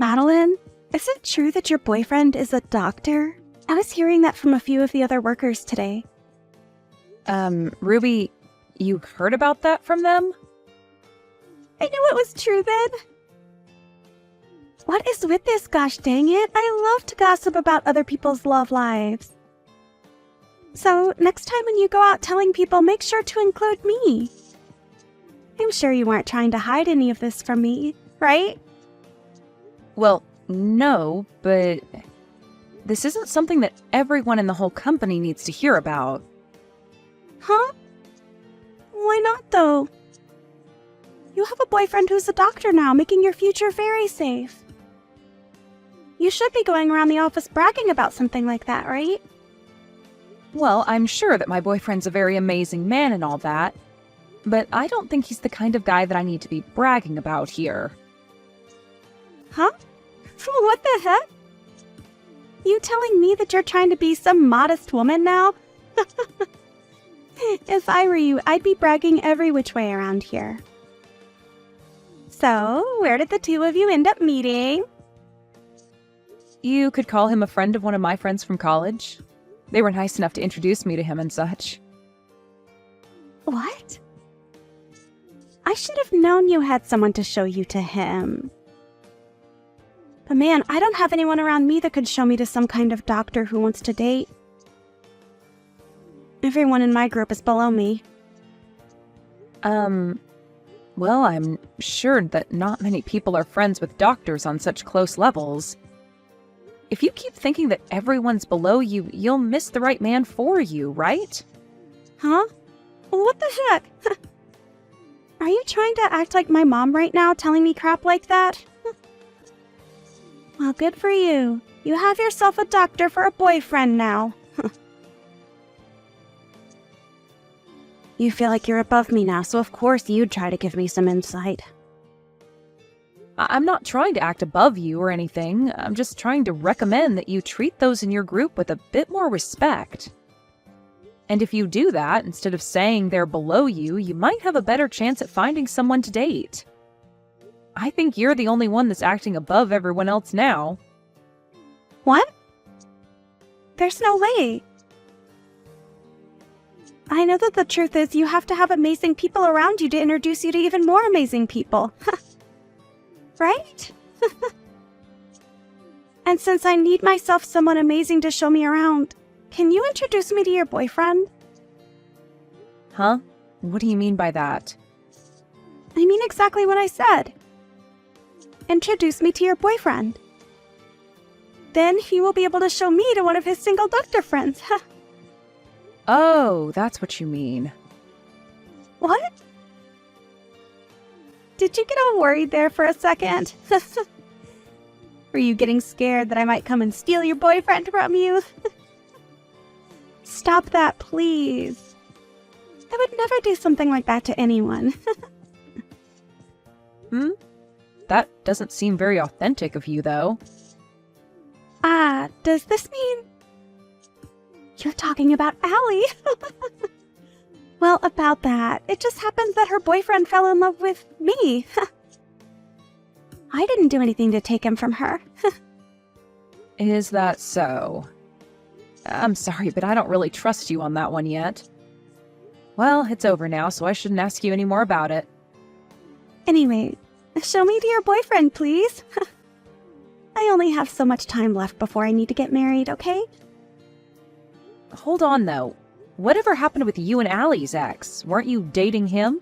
Madeline, is it true that your boyfriend is a doctor? I was hearing that from a few of the other workers today. Ruby, you heard about that from them? I knew it was true then. What is with this, gosh dang it? I love to gossip about other people's love lives. So, next time when you go out telling people, make sure to include me. I'm sure you weren't trying to hide any of this from me, right? Well, no, but this isn't something that everyone in the whole company needs to hear about. Huh? Why not, though? You have a boyfriend who's a doctor now, making your future very safe. You should be going around the office bragging about something like that, right? Well, I'm sure that my boyfriend's a very amazing man and all that, but I don't think he's the kind of guy that I need to be bragging about here. Huh? What the heck? You telling me that you're trying to be some modest woman now? If I were you, I'd be bragging every which way around here. So, where did the two of you end up meeting? You could call him a friend of one of my friends from college. They were nice enough to introduce me to him and such. What? I should have known you had someone to show you to him. But man, I don't have anyone around me that could show me to some kind of doctor who wants to date. Everyone in my group is below me. Well, I'm sure that not many people are friends with doctors on such close levels. If you keep thinking that everyone's below you, you'll miss the right man for you, right? Huh? What the heck? Are you trying to act like my mom right now, telling me crap like that? Well, good for you. You have yourself a doctor for a boyfriend now. You feel like you're above me now, so of course you'd try to give me some insight. I'm not trying to act above you or anything. I'm just trying to recommend that you treat those in your group with a bit more respect. And if you do that, instead of saying they're below you, you might have a better chance at finding someone to date. I think you're the only one that's acting above everyone else now. What? There's no way. I know that the truth is you have to have amazing people around you to introduce you to even more amazing people. Right? And since I need myself someone amazing to show me around, can you introduce me to your boyfriend? Huh? What do you mean by that? I mean exactly what I said. Introduce me to your boyfriend. Then he will be able to show me to one of his single doctor friends. Oh, that's what you mean. What? Did you get all worried there for a second? Were you getting scared that I might come and steal your boyfriend from you? Stop that, please. I would never do something like that to anyone. That doesn't seem very authentic of you, though. Does this mean... You're talking about Allie? Well, about that, it just happens that her boyfriend fell in love with me. I didn't do anything to take him from her. Is that so? I'm sorry, but I don't really trust you on that one yet. Well, it's over now, so I shouldn't ask you any more about it. Anyway, show me to your boyfriend, please. I only have so much time left before I need to get married, okay? Hold on, though. Whatever happened with you and Allie's ex? Weren't you dating him?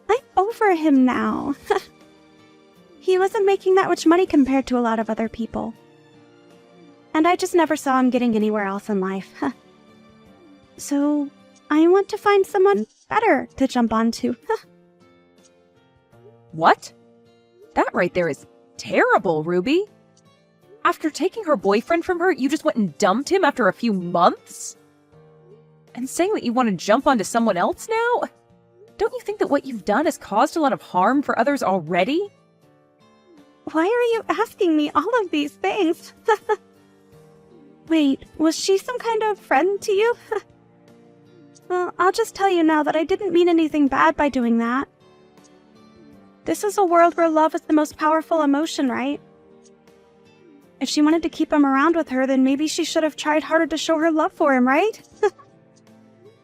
I'm over him now. He wasn't making that much money compared to a lot of other people. And I just never saw him getting anywhere else in life. So, I want to find someone better to jump onto. What? That right there is terrible, Ruby. After taking her boyfriend from her, you just went and dumped him after a few months? And saying that you want to jump onto someone else now? Don't you think that what you've done has caused a lot of harm for others already? Why are you asking me all of these things? Wait, was she some kind of friend to you? Well, I'll just tell you now that I didn't mean anything bad by doing that. This is a world where love is the most powerful emotion, right? If she wanted to keep him around with her, then maybe she should have tried harder to show her love for him, right?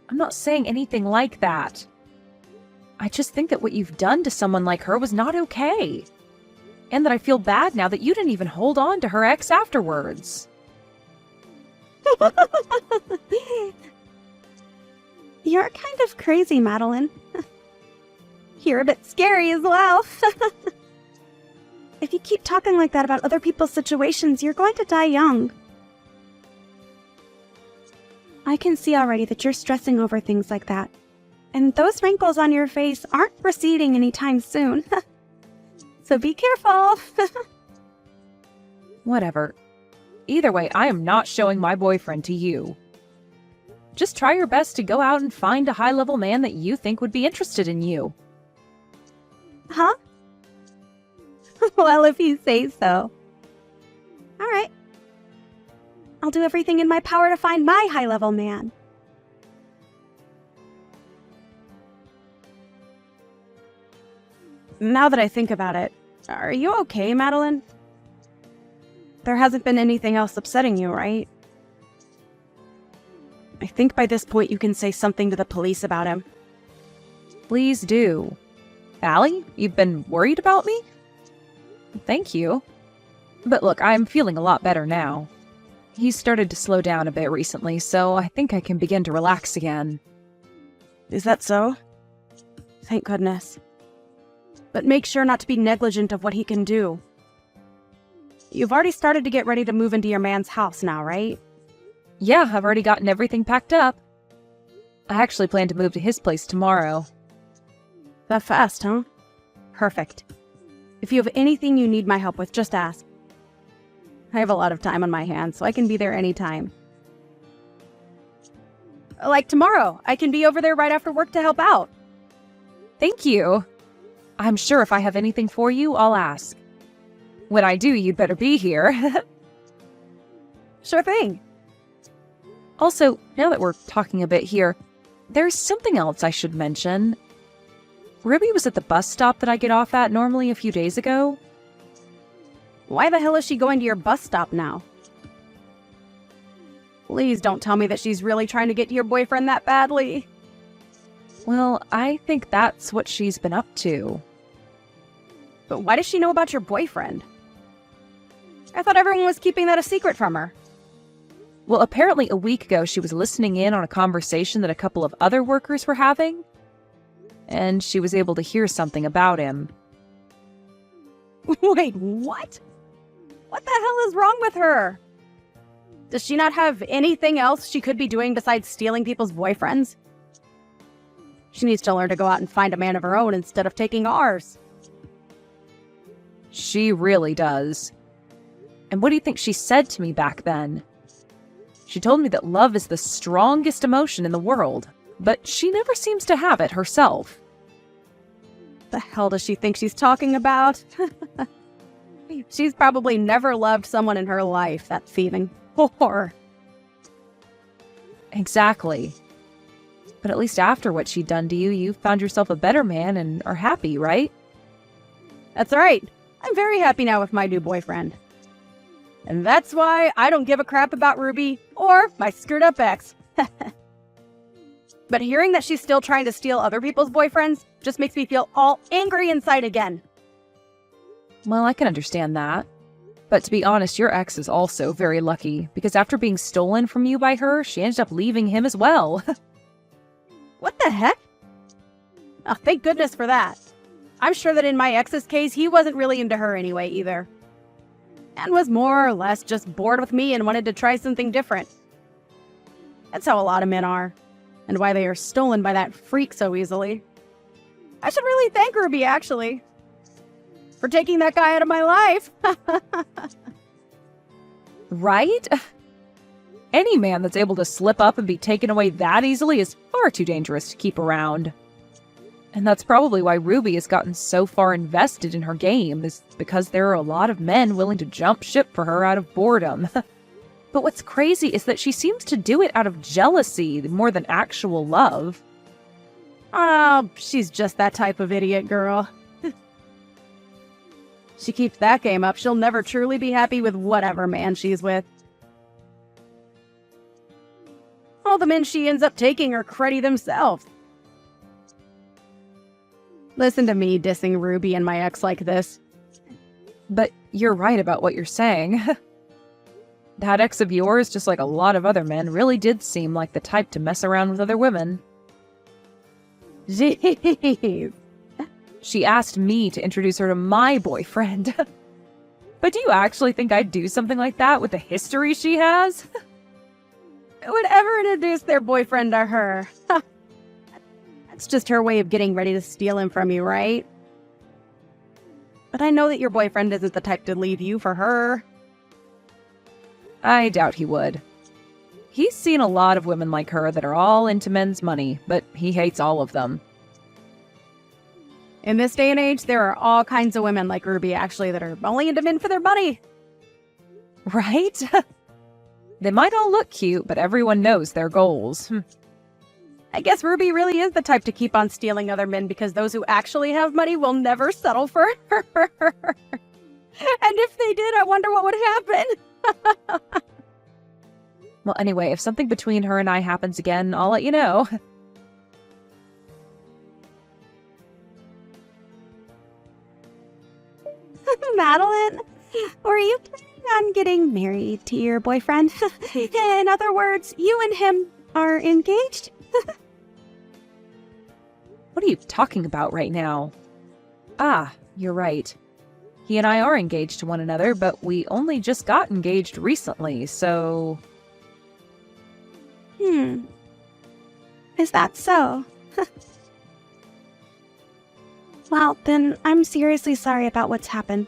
I'm not saying anything like that. I just think that what you've done to someone like her was not okay. And that I feel bad now that you didn't even hold on to her ex afterwards. You're kind of crazy, Madeline. You're a bit scary as well. If you keep talking like that about other people's situations, you're going to die young. I can see already that you're stressing over things like that. And those wrinkles on your face aren't receding anytime soon. So be careful. Whatever. Either way, I am not showing my boyfriend to you. Just try your best to go out and find a high-level man that you think would be interested in you. Huh? Well, if you say so. All right. I'll do everything in my power to find my high-level man. Now that I think about it, are you okay, Madeline? There hasn't been anything else upsetting you, right? I think by this point you can say something to the police about him. Please do. Allie, you've been worried about me? Thank you. But look, I'm feeling a lot better now. He's started to slow down a bit recently, so I think I can begin to relax again. Is that so? Thank goodness. But make sure not to be negligent of what he can do. You've already started to get ready to move into your man's house now, right? Yeah, I've already gotten everything packed up. I actually plan to move to his place tomorrow. That fast, huh? Perfect. If you have anything you need my help with, just ask. I have a lot of time on my hands, so I can be there anytime. Like tomorrow, I can be over there right after work to help out. Thank you. I'm sure if I have anything for you, I'll ask. When I do, you'd better be here. Sure thing. Also, now that we're talking a bit here, there's something else I should mention. Ruby was at the bus stop that I get off at normally a few days ago. Why the hell is she going to your bus stop now? Please don't tell me that she's really trying to get to your boyfriend that badly. Well, I think that's what she's been up to. But why does she know about your boyfriend? I thought everyone was keeping that a secret from her. Well, apparently a week ago she was listening in on a conversation that a couple of other workers were having, and she was able to hear something about him. Wait, what? What the hell is wrong with her? Does she not have anything else she could be doing besides stealing people's boyfriends? She needs to learn to go out and find a man of her own instead of taking ours. She really does. And what do you think she said to me back then? She told me that love is the strongest emotion in the world, but she never seems to have it herself. The hell does she think she's talking about? She's probably never loved someone in her life, that thieving whore. Exactly. But at least after what she'd done to you, you found yourself a better man and are happy, right? That's right. I'm very happy now with my new boyfriend. And that's why I don't give a crap about Ruby or my screwed-up ex. But hearing that she's still trying to steal other people's boyfriends just makes me feel all angry inside again. Well, I can understand that. But to be honest, your ex is also very lucky, because after being stolen from you by her, she ended up leaving him as well. What the heck? Oh, thank goodness for that. I'm sure that in my ex's case, he wasn't really into her anyway either. And was more or less just bored with me and wanted to try something different. That's how a lot of men are, and why they are stolen by that freak so easily. I should really thank Ruby, actually, for taking that guy out of my life. Right? Any man that's able to slip up and be taken away that easily is far too dangerous to keep around. And that's probably why Ruby has gotten so far invested in her game, is because there are a lot of men willing to jump ship for her out of boredom. But what's crazy is that she seems to do it out of jealousy more than actual love. Oh, she's just that type of idiot girl. She keeps that game up, she'll never truly be happy with whatever man she's with. All the men she ends up taking are cruddy themselves. Listen to me dissing Ruby and my ex like this. But you're right about what you're saying. That ex of yours, just like a lot of other men, really did seem like the type to mess around with other women. Jeez. She asked me to introduce her to my boyfriend. But do you actually think I'd do something like that with the history she has? Who would ever introduce their boyfriend to her? That's just her way of getting ready to steal him from you, right? But I know that your boyfriend isn't the type to leave you for her. I doubt he would. He's seen a lot of women like her that are all into men's money, but he hates all of them. In this day and age, there are all kinds of women like Ruby, actually, that are only into men for their money. Right? They might all look cute, but everyone knows their goals. I guess Ruby really is the type to keep on stealing other men because those who actually have money will never settle for her. And if they did, I wonder what would happen. Well, anyway, if something between her and I happens again, I'll let you know. Madeline, were you planning on getting married to your boyfriend? In other words, you and him are engaged? What are you talking about right now? Ah, you're right. He and I are engaged to one another, but we only just got engaged recently, so... Is that so? Well, then I'm seriously sorry about what's happened.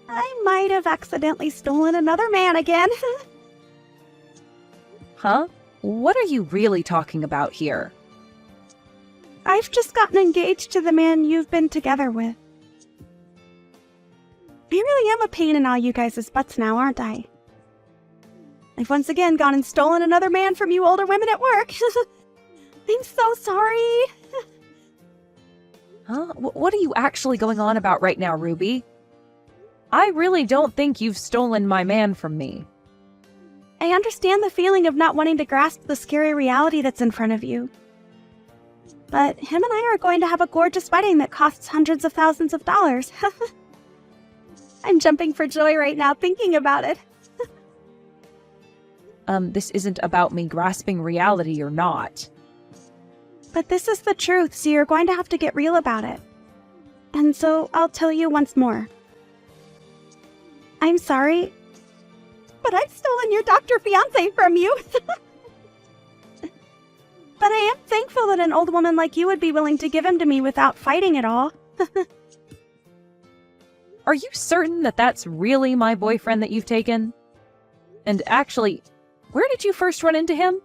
I might have accidentally stolen another man again. Huh? What are you really talking about here? I've just gotten engaged to the man you've been together with. I really am a pain in all you guys' butts now, aren't I? I've once again gone and stolen another man from you older women at work. I'm so sorry. Huh? What are you actually going on about right now, Ruby? I really don't think you've stolen my man from me. I understand the feeling of not wanting to grasp the scary reality that's in front of you. But him and I are going to have a gorgeous wedding that costs hundreds of thousands of dollars. I'm jumping for joy right now thinking about it. This isn't about me grasping reality or not. But this is the truth, so you're going to have to get real about it. And so I'll tell you once more. I'm sorry, but I've stolen your doctor fiancé from you. But I am thankful that an old woman like you would be willing to give him to me without fighting at all. Are you certain that that's really my boyfriend that you've taken? And actually, where did you first run into him?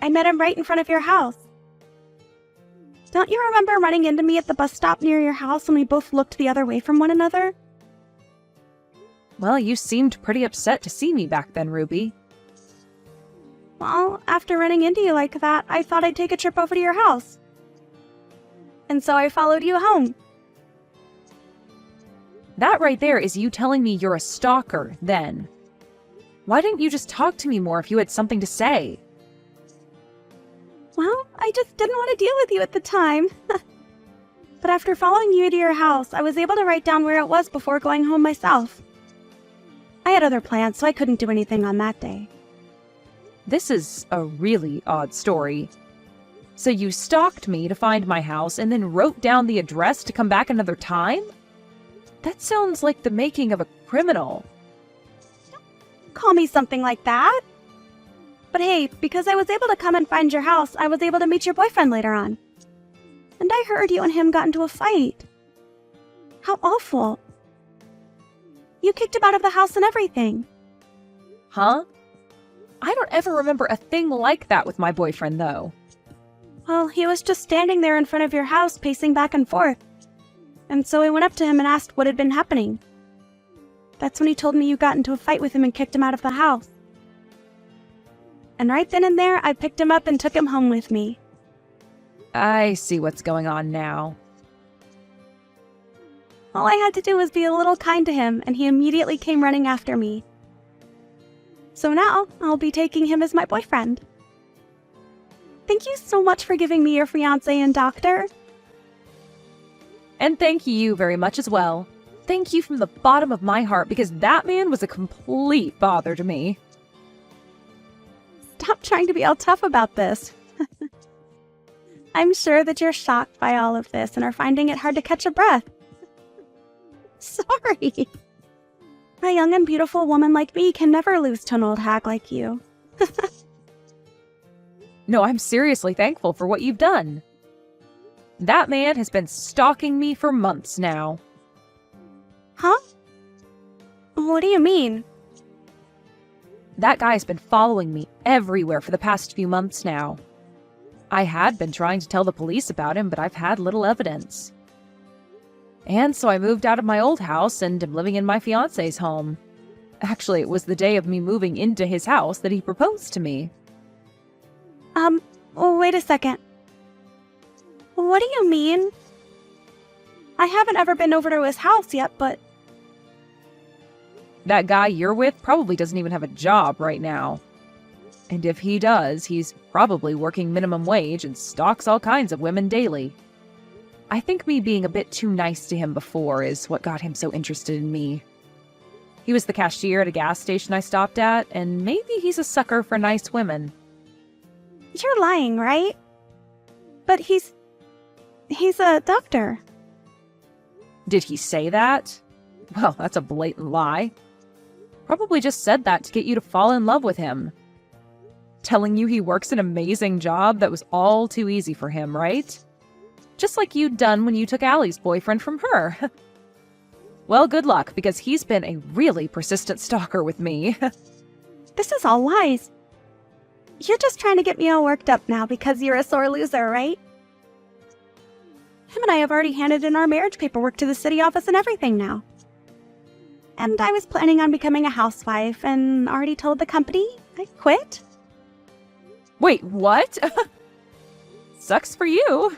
I met him right in front of your house. Don't you remember running into me at the bus stop near your house when we both looked the other way from one another? Well, you seemed pretty upset to see me back then, Ruby. Well, after running into you like that, I thought I'd take a trip over to your house. And so I followed you home. That right there is you telling me you're a stalker, then. Why didn't you just talk to me more if you had something to say? Well, I just didn't want to deal with you at the time. But after following you to your house, I was able to write down where it was before going home myself. I had other plans, so I couldn't do anything on that day. This is a really odd story. So you stalked me to find my house and then wrote down the address to come back another time? That sounds like the making of a criminal. Call me something like that. But hey, because I was able to come and find your house, I was able to meet your boyfriend later on. And I heard you and him got into a fight. How awful. You kicked him out of the house and everything. Huh? I don't ever remember a thing like that with my boyfriend, though. Well, he was just standing there in front of your house, pacing back and forth. And so I went up to him and asked what had been happening. That's when he told me you got into a fight with him and kicked him out of the house. And right then and there, I picked him up and took him home with me. I see what's going on now. All I had to do was be a little kind to him, and he immediately came running after me. So now, I'll be taking him as my boyfriend. Thank you so much for giving me your fiancé and doctor. And thank you very much as well. Thank you from the bottom of my heart, because that man was a complete bother to me. Stop trying to be all tough about this. I'm sure that you're shocked by all of this and are finding it hard to catch a breath. Sorry. A young and beautiful woman like me can never lose to an old hag like you. No, I'm seriously thankful for what you've done. That man has been stalking me for months now. Huh? What do you mean? That guy's been following me everywhere for the past few months now. I had been trying to tell the police about him, but I've had little evidence. And so I moved out of my old house and am living in my fiancé's home. Actually, it was the day of me moving into his house that he proposed to me. Wait a second. What do you mean? I haven't ever been over to his house yet, but... That guy you're with probably doesn't even have a job right now. And if he does, he's probably working minimum wage and stalks all kinds of women daily. I think me being a bit too nice to him before is what got him so interested in me. He was the cashier at a gas station I stopped at, and maybe he's a sucker for nice women. You're lying, right? But he's a doctor. Did he say that? Well, that's a blatant lie. Probably just said that to get you to fall in love with him. Telling you he works an amazing job that was all too easy for him, right? Just like you'd done when you took Allie's boyfriend from her. Well, good luck, because he's been a really persistent stalker with me. This is all lies. You're just trying to get me all worked up now because you're a sore loser, right? Him and I have already handed in our marriage paperwork to the city office and everything now. And I was planning on becoming a housewife and already told the company I quit. Wait, what? Sucks for you.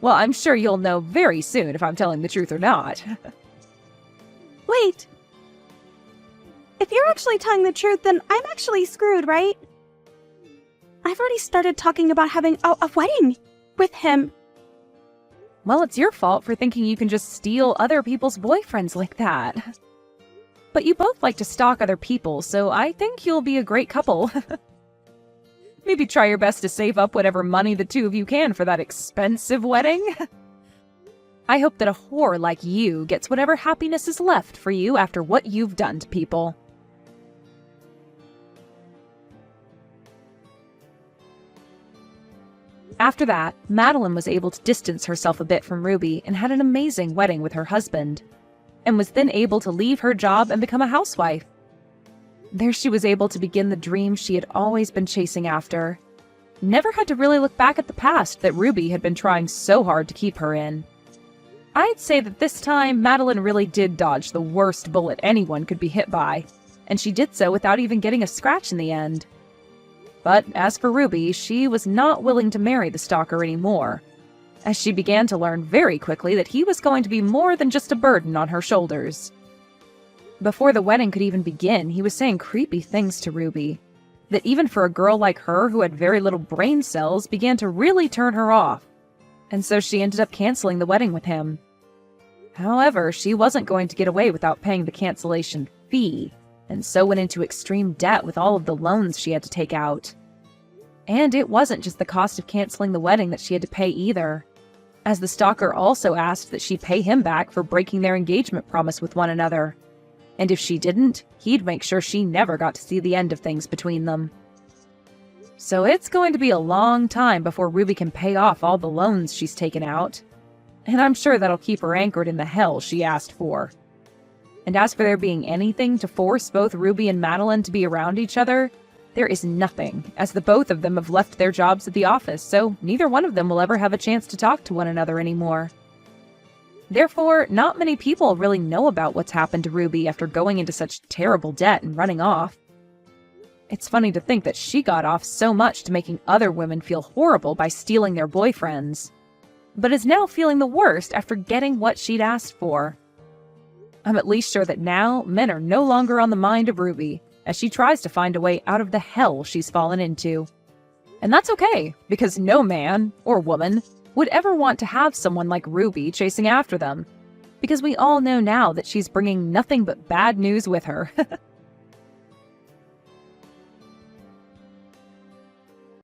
Well, I'm sure you'll know very soon if I'm telling the truth or not. Wait. If you're actually telling the truth, then I'm actually screwed, right? I've already started talking about having a wedding with him. Well, it's your fault for thinking you can just steal other people's boyfriends like that. But you both like to stalk other people, so I think you'll be a great couple. Maybe try your best to save up whatever money the two of you can for that expensive wedding. I hope that a whore like you gets whatever happiness is left for you after what you've done to people. After that, Madeline was able to distance herself a bit from Ruby and had an amazing wedding with her husband, and was then able to leave her job and become a housewife. There she was able to begin the dream she had always been chasing after. Never had to really look back at the past that Ruby had been trying so hard to keep her in. I'd say that this time, Madeline really did dodge the worst bullet anyone could be hit by, and she did so without even getting a scratch in the end. But as for Ruby, she was not willing to marry the stalker anymore, as she began to learn very quickly that he was going to be more than just a burden on her shoulders. Before the wedding could even begin, he was saying creepy things to Ruby, that even for a girl like her who had very little brain cells began to really turn her off, and so she ended up canceling the wedding with him. However, she wasn't going to get away without paying the cancellation fee, and so went into extreme debt with all of the loans she had to take out. And it wasn't just the cost of canceling the wedding that she had to pay either, as the stalker also asked that she pay him back for breaking their engagement promise with one another. And if she didn't, he'd make sure she never got to see the end of things between them. So it's going to be a long time before Ruby can pay off all the loans she's taken out, and I'm sure that'll keep her anchored in the hell she asked for. And as for there being anything to force both Ruby and Madeline to be around each other, there is nothing, as the both of them have left their jobs at the office, so neither one of them will ever have a chance to talk to one another anymore. Therefore, not many people really know about what's happened to Ruby after going into such terrible debt and running off. It's funny to think that she got off so much to making other women feel horrible by stealing their boyfriends. but is now feeling the worst after getting what she'd asked for. I'm at least sure that now men are no longer on the mind of Ruby as she tries to find a way out of the hell she's fallen into. And that's okay, because no man, or woman, would ever want to have someone like Ruby chasing after them, because we all know now that she's bringing nothing but bad news with her.